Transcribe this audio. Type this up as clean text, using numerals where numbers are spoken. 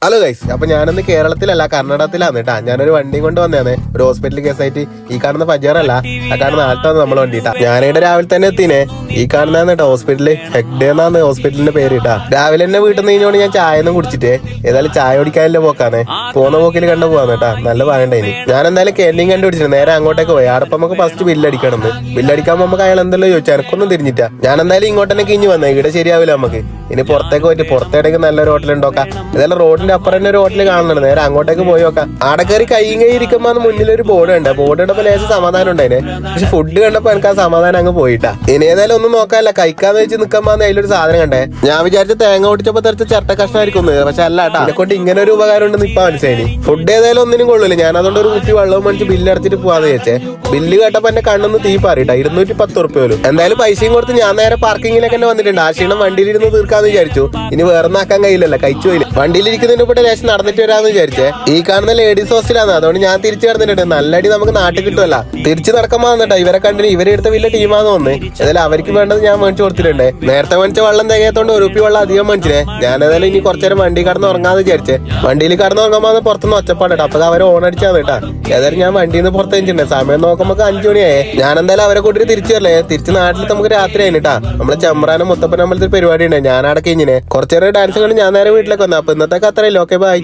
Hello guys, അപ്പൊ ഞാനൊന്ന് കേരളത്തിലല്ല കർണാടകത്തിലാണ് കേട്ടാ. ഞാനൊരു വണ്ടിയും കൊണ്ട് വന്നേനെ, ഒരു ഹോസ്പിറ്റൽ കേസായിട്ട്. ഈ കാണുന്ന പജാറല്ല, ആ കാണുന്ന ആൾട്ടാണ് നമ്മളെ വണ്ടിട്ടാ. ഞാനിവിടെ രാവിലെ തന്നെ എത്തിനെ. ഈ കാണുന്നതാണ് കേട്ടോ ഹോസ്പിറ്റല്, ഹെഗ്ഡേ എന്നാണ് ഹോസ്പിറ്റലിന്റെ പേര് കേട്ടാ. രാവിലെ തന്നെ വീട്ടിൽ നിന്ന് കഴിഞ്ഞോണ്ട് ഞാൻ ചായ ഒന്നും കുടിച്ചിട്ടേ, ഏതായാലും ചായ കുടിക്കാനല്ലേ പോക്കാണ്. പോകുന്ന പോക്കിൽ കണ്ടു പോവാന്ന് കേട്ടാ, നല്ല പാകണ്ടായിനി. ഞാൻ എന്തായാലും ക്യാൻറ്റീൻ കണ്ടുപിടിച്ചിട്ട് നേരെ അങ്ങോട്ടേക്ക് പോയി. അവിടെ നമുക്ക് ഫസ്റ്റ് ബില്ലടിക്കണം. ബില്ലടിക്കാൻ നമുക്ക് അയാൾ എന്തെല്ലാം ചോദിച്ചാൽ എനക്കൊന്നും തിരിഞ്ഞിട്ടാ. ഞാൻ എന്തായാലും ഇങ്ങോട്ട് തന്നെ കിഞ്ഞു വന്നേ, ഇവിടെ ശരിയാവില്ല നമുക്ക്. ഇനി പുറത്തേക്ക് പോയിട്ട് പുറത്തേക്ക് നല്ലൊരു ഹോട്ടൽ ഉണ്ടോക്കാം. ഏതായാലും റോഡിന്റെ അപ്പുറം തന്നെ ഒരു ഹോട്ടൽ കാണുന്നുണ്ട്, നേരെ അങ്ങോട്ടേക്ക് പോയി നോക്കാം. ആടെ കയറി കൈയും കൈ ഇരിക്കുമ്പോ മുന്നിൽ ഒരു ബോർഡ് ഉണ്ട്. ബോർഡ് കണ്ടപ്പോ ലേശം സമാധാനം ഉണ്ടായിനെ, പക്ഷെ ഫുഡ് കണ്ടപ്പോ എനിക്ക് ആ സമാധാനം അങ്ങ് പോയിട്ടാ. ഇനി ഏതായാലും ഒന്നും നോക്കാനല്ല, കഴിക്കാന്ന് വെച്ച് നിൽക്കുമ്പോ അതിലൊരു സാധനം കണ്ടേ. ഞാൻ വിചാരിച്ച തേങ്ങ പൊട്ടിച്ചപ്പോ തെറിച്ച ചട്ട കഷ്ണമായിരിക്കും, പക്ഷെ അല്ല കേട്ടാ. എന്നെക്കൊണ്ട് ഇങ്ങനെ ഒരു ഉപകാരം ഉണ്ടെന്ന് ഇപ്പൊ മനസ്സിലായി. ഫുഡ് ഏതായാലും ഒന്നിനും കൊള്ളൂല. ഞാൻ അതുകൊണ്ട് ഒരു കുപ്പി വെള്ളവും മേടിച്ച് ബില്ല് അടച്ചിട്ട് പോവാന്ന് വെച്ചേ. ബില്ല് കേട്ടപ്പോ എന്നെ കണ്ണൊന്ന് തീ പാറിയിട്ടാ, 210 പോലും. എന്തായാലും പൈസയും കൊടുത്ത് ഞാൻ നേരെ പാർക്കിങ്ങിലേക്ക് തന്നെ വന്നിട്ടുണ്ട്. ആ ക്ഷീണം വണ്ടിയിലിരുന്ന് തീർക്കാന്ന് വിചാരിച്ചു. ഇനി വേറെ ആക്കാൻ കഴിയില്ലല്ലോ, കഴിച്ചു പോയില്ല. വണ്ടിയിലിരിക്കുന്നതിന് കൂടെ ലേശം നടന്നിട്ട് വരാന്ന് വിചാരിച്ചേ. ഈ കാണുന്ന ലേഡീസ് ഹോസ്റ്റലാണ്, അതുകൊണ്ട് ഞാൻ തിരിച്ചു കിടന്നിട്ടുണ്ട്. നല്ലടി നമുക്ക് നാട്ടിൽ കിട്ടുമല്ല. തിരിച്ചു നടക്കാൻ വന്നിട്ടാ ഇവരെ കണ്ടിന്. ഇവരെടുത്ത വലിയ ടീമാന്ന് തോന്നുന്നു. ഏതായാലും അവർക്ക് വേണ്ടത് ഞാൻ മേടിച്ചു കൊടുത്തിട്ടുണ്ട്. നേരത്തെ മേടിച്ച വെള്ളം തികയത്തോണ്ട് ഒരു കുപ്പി വെള്ളം അധികം മേടിച്ചേ. ഞാൻ ഏതായാലും ഇനി കുറച്ചേരം വണ്ടി കടന്ന് ഉറങ്ങാന്ന് വിചാരിച്ചേ. വണ്ടിയിൽ കടന്ന് ഉറങ്ങുമ്പോൾ പുറത്തുനിന്ന് ഒച്ചപ്പാടിട്ടാ, അപ്പൊ അവർ ഓൺ അടിച്ചാന്ന് കേട്ടാ. ഏതായാലും ഞാൻ വണ്ടിയിൽ നിന്ന് പുറത്ത് വെച്ചിട്ടുണ്ട്. സമയം നോക്കുമ്പോ 5 മണിയായേ. ഞാൻ എന്തായാലും അവരെ കൂട്ടി തിരിച്ചു വരല്ലേ. തിരിച്ച് നാട്ടിൽ നമുക്ക് രാത്രി ആയിട്ടാ. നമ്മളെ ചെമ്പ്രാനും മുത്തപ്പൻ അമ്പലത്തിൽ പരിപാടി ഉണ്ട്. ഞാൻ അവിടെ കഴിഞ്ഞിനെ കുറച്ചേരം ഡാൻസ് കൊണ്ട് ഞാൻ നേരെ വീട്ടിലേക്ക് വന്നു. അപ്പൊ ഇന്നത്തേക്ക് അത്രയല്ലോ. Okay bye.